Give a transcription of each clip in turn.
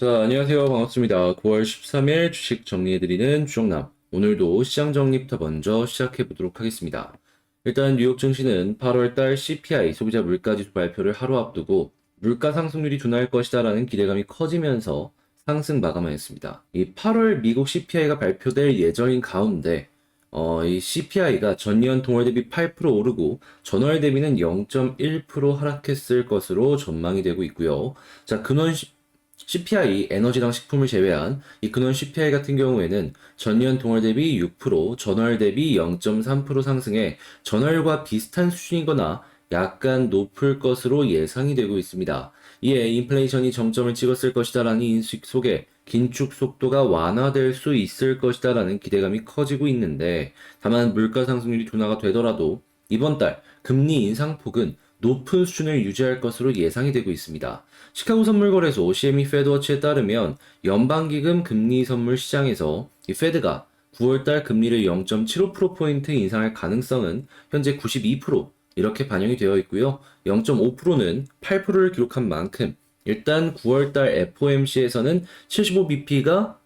자, 안녕하세요. 반갑습니다. 9월 13일 주식 정리해드리는 주정남. 오늘도 시장 정리부터 먼저 시작해보도록 하겠습니다. 일단 뉴욕 증시는 8월달 CPI 소비자 물가지수 발표를 하루 앞두고 물가 상승률이 둔화할 것이다라는 기대감이 커지면서 상승 마감하였습니다. 이 8월 미국 CPI가 발표될 예정인 가운데 이 CPI가 전년 동월 대비 8% 오르고 전월 대비는 0.1% 하락했을 것으로 전망이 되고 있고요. 자, 근원 CPI, 에너지랑 식품을 제외한 이 근원 CPI 같은 경우에는 전년 동월 대비 6%, 전월 대비 0.3% 상승해 전월과 비슷한 수준이거나 약간 높을 것으로 예상이 되고 있습니다. 이에 인플레이션이 정점을 찍었을 것이다라는 인식 속에 긴축 속도가 완화될 수 있을 것이다라는 기대감이 커지고 있는데, 다만 물가 상승률이 둔화가 되더라도 이번 달 금리 인상폭은 높은 수준을 유지할 것으로 예상이 되고 있습니다. 시카고 선물거래소 CME 페드워치에 따르면 연방기금 금리 선물 시장에서 이 페드가 9월달 금리를 0.75%포인트 인상할 가능성은 현재 92% 이렇게 반영이 되어 있고요. 0.5%는 8%를 기록한 만큼 일단 9월달 FOMC에서는 75bp가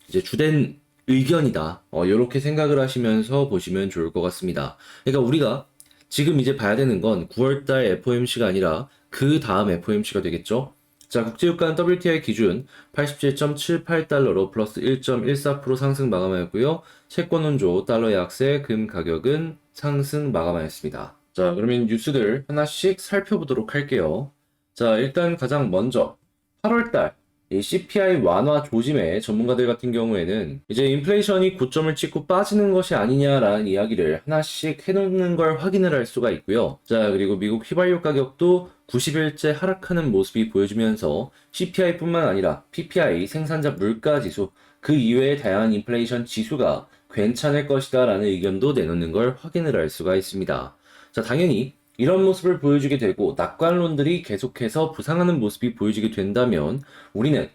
이제 주된 의견이다. 이렇게 생각을 하시면서 보시면 좋을 것 같습니다. 그러니까 우리가 지금 이제 봐야 되는 건 9월달 FOMC가 아니라 그 다음 FOMC가 되겠죠. 자, 국제유가는 WTI 기준 87.78달러로 플러스 1.14% 상승 마감하였고요. 채권 원조 달러 약세 금 가격은 상승 마감하였습니다. 자, 그러면 뉴스들 하나씩 살펴보도록 할게요. 자, 일단 가장 먼저 8월달 이 CPI 완화 조짐의 전문가들 같은 경우에는 이제 인플레이션이 고점을 찍고 빠지는 것이 아니냐라는 이야기를 하나씩 해놓는 걸 확인을 할 수가 있고요. 자, 그리고 미국 휘발유 가격도 90일째 하락하는 모습이 보여주면서 CPI뿐만 아니라 PPI 생산자 물가 지수 그 이외의 다양한 인플레이션 지수가 괜찮을 것이다라는 의견도 내놓는 걸 확인을 할 수가 있습니다. 자, 당연히 이런 모습을 보여주게 되고 낙관론들이 계속해서 부상하는 모습이 보여지게 된다면 우리는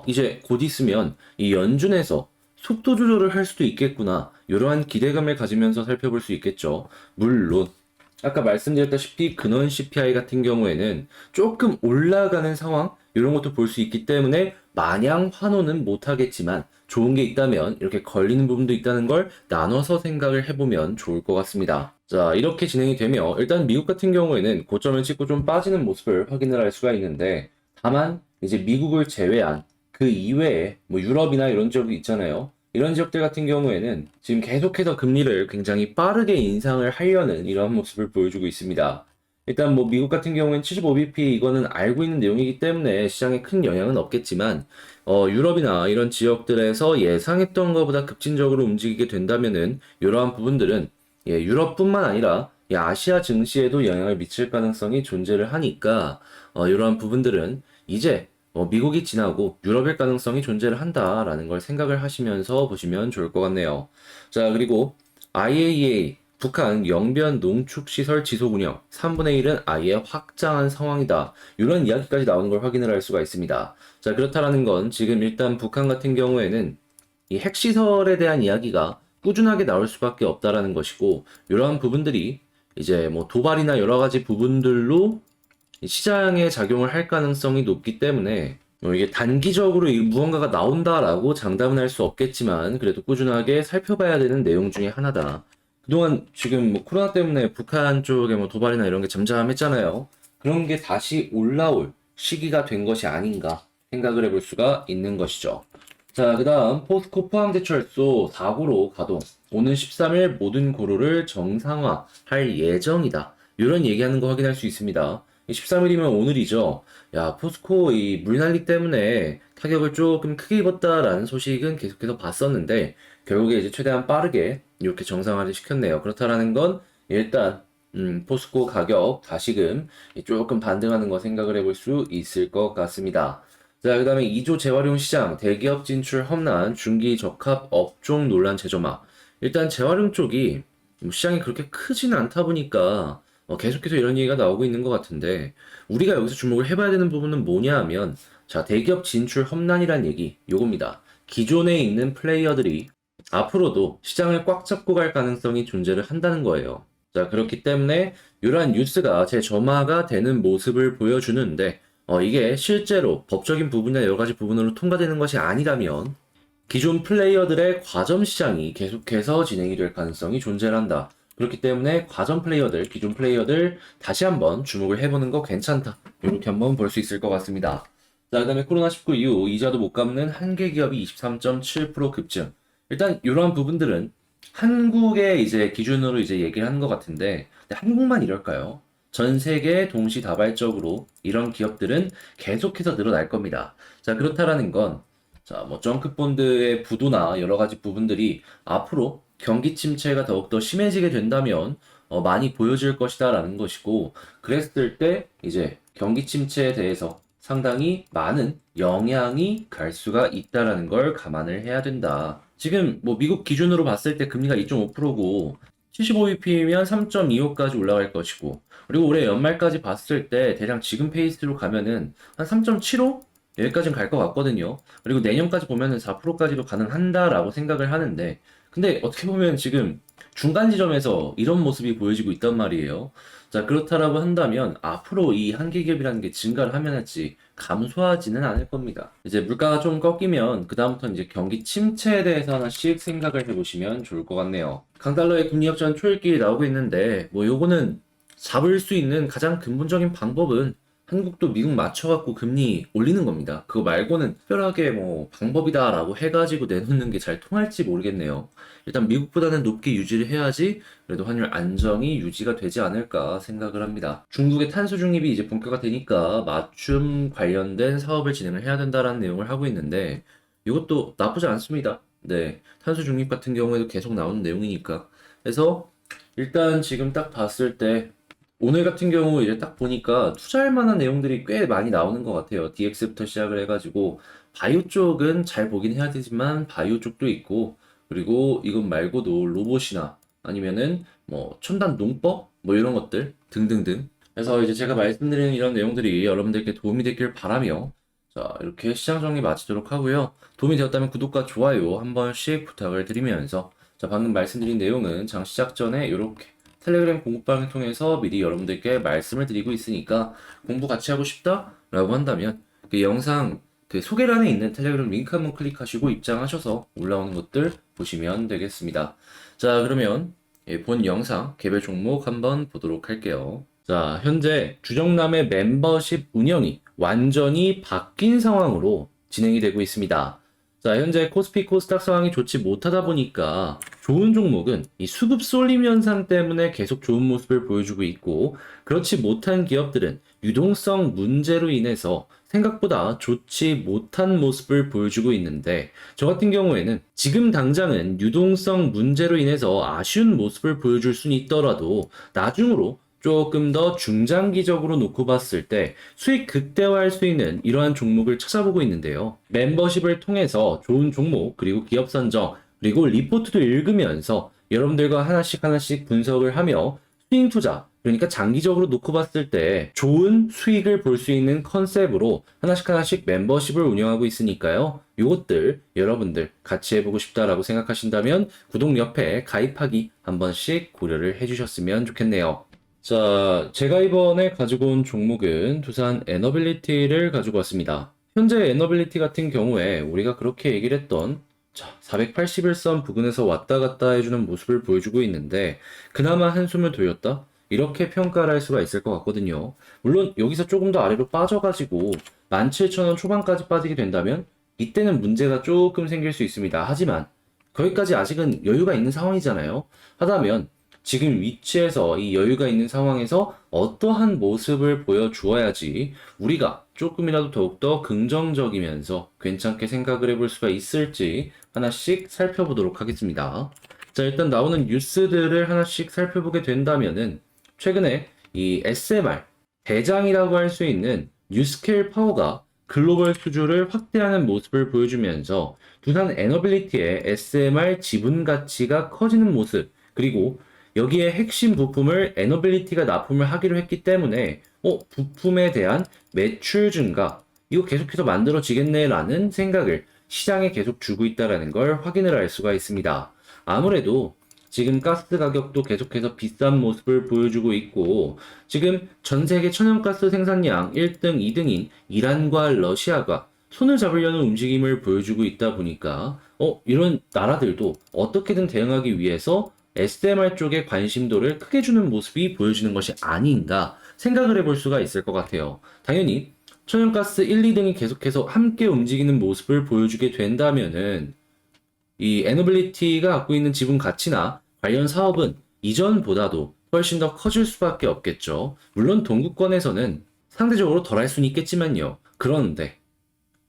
이제 곧 있으면 이 연준에서 속도 조절을 할 수도 있겠구나 이러한 기대감을 가지면서 살펴볼 수 있겠죠. 물론 아까 말씀드렸다시피 근원 CPI 같은 경우에는 조금 올라가는 상황 이런 것도 볼 수 있기 때문에 마냥 환호는 못하겠지만 좋은 게 있다면 이렇게 걸리는 부분도 있다는 걸 나눠서 생각을 해보면 좋을 것 같습니다. 자, 이렇게 진행이 되며 일단 미국 같은 경우에는 고점을 찍고 좀 빠지는 모습을 확인을 할 수가 있는데, 다만 이제 미국을 제외한 그 이외에 뭐 유럽이나 이런 지역이 있잖아요. 이런 지역들 같은 경우에는 지금 계속해서 금리를 굉장히 빠르게 인상을 하려는 이런 모습을 보여주고 있습니다. 일단 뭐 미국 같은 경우엔 75bp 이거는 알고 있는 내용이기 때문에 시장에 큰 영향은 없겠지만 유럽이나 이런 지역들에서 예상했던 것보다 급진적으로 움직이게 된다면은 이러한 부분들은 유럽뿐만 아니라 아시아 증시에도 영향을 미칠 가능성이 존재를 하니까 이러한 부분들은 이제 미국이 지나고 유럽일 가능성이 존재를 한다라는 걸 생각을 하시면서 보시면 좋을 것 같네요. 자, 그리고 IAEA 북한 영변 농축시설 지속 운영 3분의 1은 아예 확장한 상황이다. 이런 이야기까지 나오는 걸 확인을 할 수가 있습니다. 자, 그렇다라는 건 지금 일단 북한 같은 경우에는 이 핵시설에 대한 이야기가 꾸준하게 나올 수밖에 없다라는 것이고, 이러한 부분들이 이제 뭐 도발이나 여러 가지 부분들로 시장에 작용을 할 가능성이 높기 때문에 이게 단기적으로 무언가가 나온다라고 장담은 할 수 없겠지만 그래도 꾸준하게 살펴봐야 되는 내용 중에 하나다. 그동안 지금 뭐 코로나 때문에 북한 쪽에 뭐 도발이나 이런 게 잠잠했잖아요. 그런 게 다시 올라올 시기가 된 것이 아닌가 생각을 해볼 수가 있는 것이죠. 자, 그 다음 포스코 포항제철소 4고로 가동. 오는 13일 모든 고로를 정상화할 예정이다. 이런 얘기하는 거 확인할 수 있습니다. 13일이면 오늘이죠. 야, 포스코 이 물난리 때문에 타격을 조금 크게 입었다라는 소식은 계속해서 봤었는데 결국에 이제 최대한 빠르게 이렇게 정상화를 시켰네요. 그렇다라는 건 일단 포스코 가격 다시금 조금 반등하는 거 생각을 해볼 수 있을 것 같습니다. 자, 그 다음에 2조 재활용 시장, 대기업 진출 험난, 중기 적합 업종 논란 재점화. 일단 재활용 쪽이 뭐 시장이 그렇게 크진 않다 보니까 계속해서 이런 얘기가 나오고 있는 것 같은데, 우리가 여기서 주목을 해봐야 되는 부분은 뭐냐 하면, 자, 대기업 진출 험난이란 얘기, 요겁니다. 기존에 있는 플레이어들이 앞으로도 시장을 꽉 잡고 갈 가능성이 존재를 한다는 거예요. 자, 그렇기 때문에 이러한 뉴스가 재점화가 되는 모습을 보여주는데, 이게 실제로 법적인 부분이나 여러 가지 부분으로 통과되는 것이 아니라면 기존 플레이어들의 과점 시장이 계속해서 진행이 될 가능성이 존재한다. 그렇기 때문에 과점 플레이어들, 기존 플레이어들 다시 한번 주목을 해보는 거 괜찮다. 이렇게 한번 볼 수 있을 것 같습니다. 자, 그다음에 코로나19 이후 이자도 못 갚는 한계 기업이 23.7% 급증. 일단 이러한 부분들은 한국의 이제 기준으로 이제 얘기를 하는 것 같은데 근데 한국만 이럴까요? 전 세계 동시다발적으로 이런 기업들은 계속해서 늘어날 겁니다. 자, 그렇다라는 건 자, 뭐 정크본드의 부도나 여러 가지 부분들이 앞으로 경기 침체가 더욱더 심해지게 된다면 많이 보여질 것이다라는 것이고 그랬을 때 이제 경기 침체에 대해서 상당히 많은 영향이 갈 수가 있다라는 걸 감안을 해야 된다. 지금 뭐 미국 기준으로 봤을 때 금리가 2.5%고 75bp면 3.25까지 올라갈 것이고 그리고 올해 연말까지 봤을 때 대략 지금 페이스로 가면은 한 3.75? 여기까지는 갈 것 같거든요. 그리고 내년까지 보면은 4%까지도 가능한다라고 생각을 하는데 근데 어떻게 보면 지금 중간 지점에서 이런 모습이 보여지고 있단 말이에요. 자, 그렇다라고 한다면 앞으로 이 한계기업이라는 게 증가를 하면 할지 감소하지는 않을 겁니다. 이제 물가가 좀 꺾이면 그다음부터는 이제 경기 침체에 대해서 하나씩 생각을 해보시면 좋을 것 같네요. 강달러의 금리 역전 초읽기 나오고 있는데 뭐 요거는 잡을 수 있는 가장 근본적인 방법은 한국도 미국 맞춰갖고 금리 올리는 겁니다. 그거 말고는 특별하게 뭐 방법이다라고 해가지고 내놓는 게 잘 통할지 모르겠네요. 일단 미국보다는 높게 유지를 해야지 그래도 환율 안정이 유지가 되지 않을까 생각을 합니다. 중국의 탄소 중립이 이제 본격화 되니까 맞춤 관련된 사업을 진행을 해야 된다라는 내용을 하고 있는데 이것도 나쁘지 않습니다. 네, 탄소 중립 같은 경우에도 계속 나오는 내용이니까. 그래서 일단 지금 딱 봤을 때 오늘 같은 경우 이제 딱 보니까 투자할 만한 내용들이 꽤 많이 나오는 것 같아요. DX부터 시작을 해가지고 바이오 쪽은 잘 보긴 해야 되지만 바이오 쪽도 있고 그리고 이것 말고도 로봇이나 아니면은 뭐 첨단 농법 뭐 이런 것들 등등등. 그래서 이제 제가 말씀드리는 이런 내용들이 여러분들께 도움이 됐길 바라며 자 이렇게 시장 정리 마치도록 하고요. 도움이 되었다면 구독과 좋아요 한 번씩 부탁을 드리면서 자 방금 말씀드린 내용은 장 시작 전에 이렇게 텔레그램 공부방을 통해서 미리 여러분들께 말씀을 드리고 있으니까 공부 같이 하고 싶다? 라고 한다면 그 영상 그 소개란에 있는 텔레그램 링크 한번 클릭하시고 입장하셔서 올라오는 것들 보시면 되겠습니다. 자, 그러면 본 영상 개별 종목 한번 보도록 할게요. 자, 현재 주정남의 멤버십 운영이 완전히 바뀐 상황으로 진행이 되고 있습니다. 자, 현재 코스피 코스닥 상황이 좋지 못하다 보니까 좋은 종목은 이 수급 쏠림 현상 때문에 계속 좋은 모습을 보여주고 있고 그렇지 못한 기업들은 유동성 문제로 인해서 생각보다 좋지 못한 모습을 보여주고 있는데 저 같은 경우에는 지금 당장은 유동성 문제로 인해서 아쉬운 모습을 보여줄 수는 있더라도 나중으로 조금 더 중장기적으로 놓고 봤을 때 수익 극대화할 수 있는 이러한 종목을 찾아보고 있는데요. 멤버십을 통해서 좋은 종목, 그리고 기업 선정, 그리고 리포트도 읽으면서 여러분들과 하나씩 분석을 하며 스윙 투자, 그러니까 장기적으로 놓고 봤을 때 좋은 수익을 볼 수 있는 컨셉으로 하나씩 멤버십을 운영하고 있으니까요. 이것들 여러분들 같이 해보고 싶다라고 생각하신다면 구독 옆에 가입하기 한 번씩 고려를 해주셨으면 좋겠네요. 자, 제가 이번에 가지고 온 종목은 두산 에너빌리티를 가지고 왔습니다. 현재 에너빌리티 같은 경우에 우리가 그렇게 얘기를 했던 자, 481선 부근에서 왔다 갔다 해주는 모습을 보여주고 있는데 그나마 한숨을 돌렸다? 이렇게 평가를 할 수가 있을 것 같거든요. 물론 여기서 조금 더 아래로 빠져가지고 17,000원 초반까지 빠지게 된다면 이때는 문제가 조금 생길 수 있습니다. 하지만 거기까지 아직은 여유가 있는 상황이잖아요. 하다면 지금 위치에서 이 여유가 있는 상황에서 어떠한 모습을 보여주어야지 우리가 조금이라도 더욱더 긍정적이면서 괜찮게 생각을 해볼 수가 있을지 하나씩 살펴보도록 하겠습니다. 자, 일단 나오는 뉴스들을 하나씩 살펴보게 된다면은 최근에 이 SMR 대장이라고 할 수 있는 뉴스케일 파워가 글로벌 수주를 확대하는 모습을 보여주면서 두산 에너빌리티의 SMR 지분 가치가 커지는 모습 그리고 여기에 핵심 부품을 에너빌리티가 납품을 하기로 했기 때문에 부품에 대한 매출 증가 이거 계속해서 만들어지겠네 라는 생각을 시장에 계속 주고 있다는 걸 확인을 할 수가 있습니다. 아무래도 지금 가스 가격도 계속해서 비싼 모습을 보여주고 있고, 지금 전 세계 천연가스 생산량 1등, 2등인 이란과 러시아가 손을 잡으려는 움직임을 보여주고 있다 보니까, 이런 나라들도 어떻게든 대응하기 위해서 SMR 쪽에 관심도를 크게 주는 모습이 보여지는 것이 아닌가 생각을 해볼 수가 있을 것 같아요. 당연히 천연가스 1, 2등이 계속해서 함께 움직이는 모습을 보여주게 된다면은 이 에너빌리티가 갖고 있는 지분 가치나 관련 사업은 이전보다도 훨씬 더 커질 수밖에 없겠죠. 물론 동구권에서는 상대적으로 덜할 수는 있겠지만요. 그런데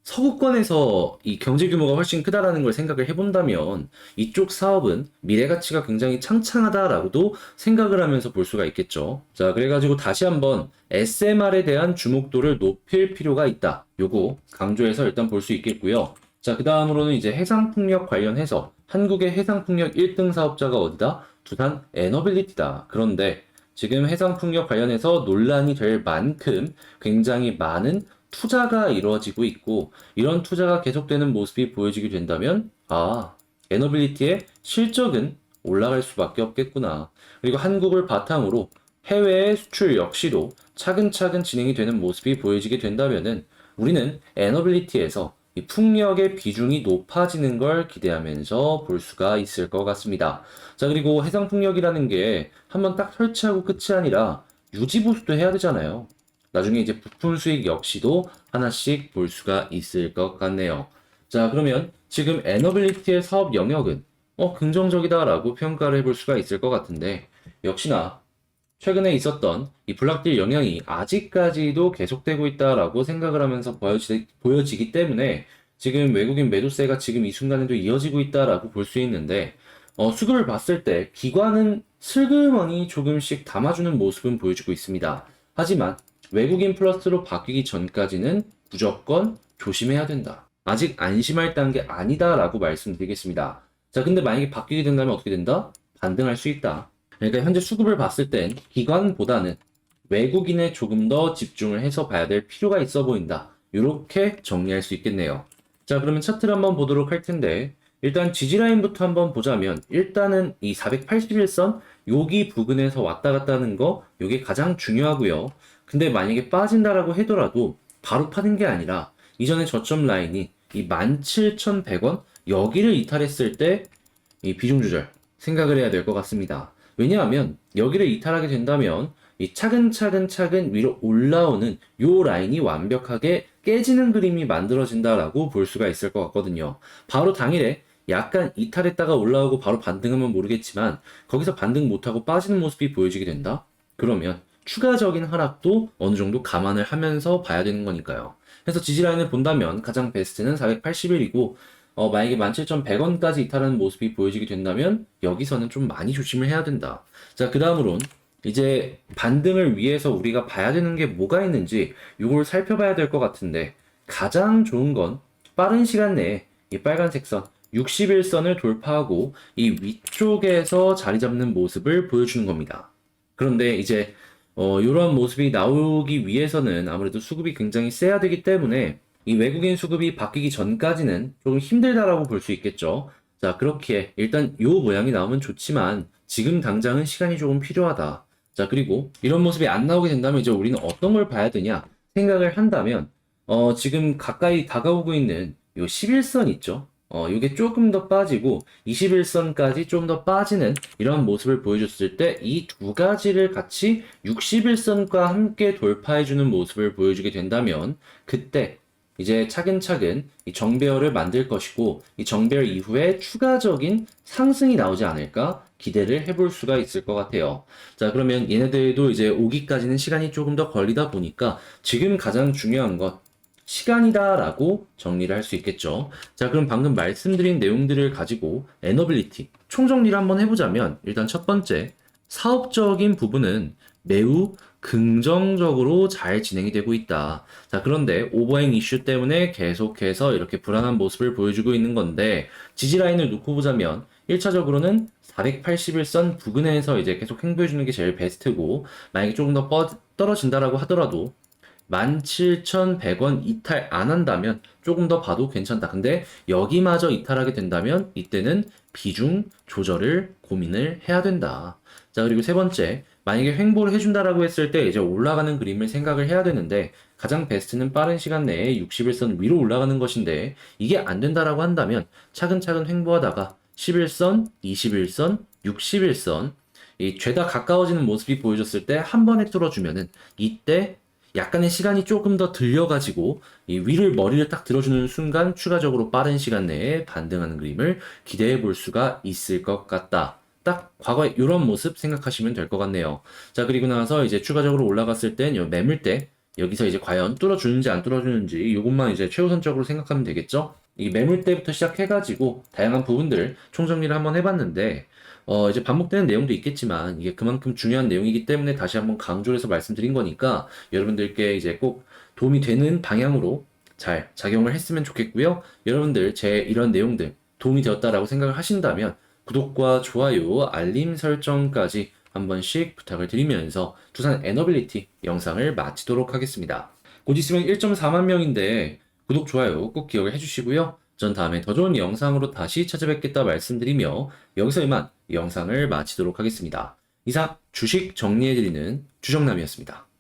서구권에서 이 경제 규모가 훨씬 크다라는 걸 생각을 해본다면 이쪽 사업은 미래 가치가 굉장히 창창하다라고도 생각을 하면서 볼 수가 있겠죠. 자, 그래가지고 다시 한번 SMR에 대한 주목도를 높일 필요가 있다. 요거 강조해서 일단 볼 수 있겠고요. 자, 그 다음으로는 이제 해상풍력 관련해서 한국의 해상풍력 1등 사업자가 어디다? 두산 에너빌리티다. 그런데 지금 해상풍력 관련해서 논란이 될 만큼 굉장히 많은 투자가 이루어지고 있고 이런 투자가 계속되는 모습이 보여지게 된다면 에너빌리티의 실적은 올라갈 수밖에 없겠구나. 그리고 한국을 바탕으로 해외의 수출 역시도 차근차근 진행이 되는 모습이 보여지게 된다면은 우리는 에너빌리티에서 이 풍력의 비중이 높아지는 걸 기대하면서 볼 수가 있을 것 같습니다. 자, 그리고 해상풍력이라는 게 한번 딱 설치하고 끝이 아니라 유지보수도 해야 되잖아요. 나중에 이제 부품 수익 역시도 하나씩 볼 수가 있을 것 같네요. 자, 그러면 지금 에너빌리티의 사업 영역은 긍정적이다라고 평가를 해볼 수가 있을 것 같은데 역시나 최근에 있었던 이 블락딜 영향이 아직까지도 계속되고 있다라고 생각을 하면서 보여지기 때문에 지금 외국인 매도세가 지금 이 순간에도 이어지고 있다라고 볼 수 있는데 수급을 봤을 때 기관은 슬그머니 조금씩 담아주는 모습은 보여주고 있습니다. 하지만 외국인 플러스로 바뀌기 전까지는 무조건 조심해야 된다. 아직 안심할 단계 아니다라고 말씀드리겠습니다. 자, 근데 만약에 바뀌게 된다면 어떻게 된다? 반등할 수 있다. 그러니까 현재 수급을 봤을 땐 기관보다는 외국인에 조금 더 집중을 해서 봐야 될 필요가 있어 보인다. 이렇게 정리할 수 있겠네요. 자, 그러면 차트를 한번 보도록 할 텐데 일단 지지라인부터 한번 보자면 일단은 이 481선 여기 부근에서 왔다 갔다 하는 거 이게 가장 중요하고요. 근데 만약에 빠진다라고 하더라도 바로 파는 게 아니라 이전에 저점 라인이 이 17,100원 여기를 이탈했을 때 이 비중 조절 생각을 해야 될 것 같습니다. 왜냐하면 여기를 이탈하게 된다면 이 차근차근 위로 올라오는 요 라인이 완벽하게 깨지는 그림이 만들어진다라고 볼 수가 있을 것 같거든요. 바로 당일에 약간 이탈했다가 올라오고 바로 반등하면 모르겠지만 거기서 반등 못하고 빠지는 모습이 보여지게 된다? 그러면 추가적인 하락도 어느 정도 감안을 하면서 봐야 되는 거니까요. 그래서 지지라인을 본다면 가장 베스트는 481이고 만약에 17,100원까지 이탈하는 모습이 보여지게 된다면 여기서는 좀 많이 조심을 해야 된다. 자, 그 다음으론 이제 반등을 위해서 우리가 봐야 되는 게 뭐가 있는지 이걸 살펴봐야 될 것 같은데 가장 좋은 건 빠른 시간 내에 이 빨간색 선 61선을 돌파하고 이 위쪽에서 자리 잡는 모습을 보여주는 겁니다. 그런데 이제 이런 모습이 나오기 위해서는 아무래도 수급이 굉장히 세야 되기 때문에 이 외국인 수급이 바뀌기 전까지는 조금 힘들다라고 볼 수 있겠죠. 자, 그렇게 일단 요 모양이 나오면 좋지만 지금 당장은 시간이 조금 필요하다. 자, 그리고 이런 모습이 안 나오게 된다면 이제 우리는 어떤 걸 봐야 되냐 생각을 한다면 지금 가까이 다가오고 있는 요 11선 있죠. 요게 조금 더 빠지고 21선까지 좀 더 빠지는 이런 모습을 보여줬을 때 이 두 가지를 같이 61선과 함께 돌파해주는 모습을 보여주게 된다면 그때 이제 차근차근 이 정배열을 만들 것이고 이 정배열 이후에 추가적인 상승이 나오지 않을까 기대를 해볼 수가 있을 것 같아요. 자, 그러면 얘네들도 이제 오기까지는 시간이 조금 더 걸리다 보니까 지금 가장 중요한 건 시간이다라고 정리를 할 수 있겠죠. 자, 그럼 방금 말씀드린 내용들을 가지고 에너빌리티 총정리를 한번 해보자면 일단 첫 번째 사업적인 부분은 매우 긍정적으로 잘 진행이 되고 있다. 자, 그런데 오버행 이슈 때문에 계속해서 이렇게 불안한 모습을 보여주고 있는 건데 지지라인을 놓고 보자면 1차적으로는 481선 부근에서 이제 계속 행보해주는 게 제일 베스트고 만약에 조금 더 떨어진다라고 하더라도 17,100원 이탈 안 한다면 조금 더 봐도 괜찮다. 근데 여기마저 이탈하게 된다면 이때는 비중 조절을 고민을 해야 된다. 자, 그리고 세 번째, 만약에 횡보를 해준다라고 했을 때 이제 올라가는 그림을 생각을 해야 되는데 가장 베스트는 빠른 시간 내에 60일선 위로 올라가는 것인데 이게 안 된다라고 한다면 차근차근 횡보하다가 11선, 21선, 61선 이 죄다 가까워지는 모습이 보여졌을 때 한 번에 뚫어주면은 이때 약간의 시간이 조금 더 들려가지고 이 위를 머리를 딱 들어주는 순간 추가적으로 빠른 시간 내에 반등하는 그림을 기대해 볼 수가 있을 것 같다. 딱 과거의 이런 모습 생각하시면 될 것 같네요. 자, 그리고 나서 이제 추가적으로 올라갔을 땐 요 매물대 여기서 이제 과연 뚫어주는지 안 뚫어주는지 이것만 이제 최우선적으로 생각하면 되겠죠? 이 매물대부터 시작해가지고 다양한 부분들 총정리를 한번 해봤는데 이제 반복되는 내용도 있겠지만 이게 그만큼 중요한 내용이기 때문에 다시 한번 강조를 해서 말씀드린 거니까 여러분들께 이제 꼭 도움이 되는 방향으로 잘 작용을 했으면 좋겠고요. 여러분들 제 이런 내용들 도움이 되었다라고 생각을 하신다면 구독과 좋아요, 알림 설정까지 한 번씩 부탁을 드리면서 두산 에너빌리티 영상을 마치도록 하겠습니다. 곧 있으면 1.4만 명인데 구독, 좋아요 꼭 기억을 해주시고요. 전 다음에 더 좋은 영상으로 다시 찾아뵙겠다 말씀드리며 여기서 이만 영상을 마치도록 하겠습니다. 이상 주식 정리해드리는 주정남이었습니다.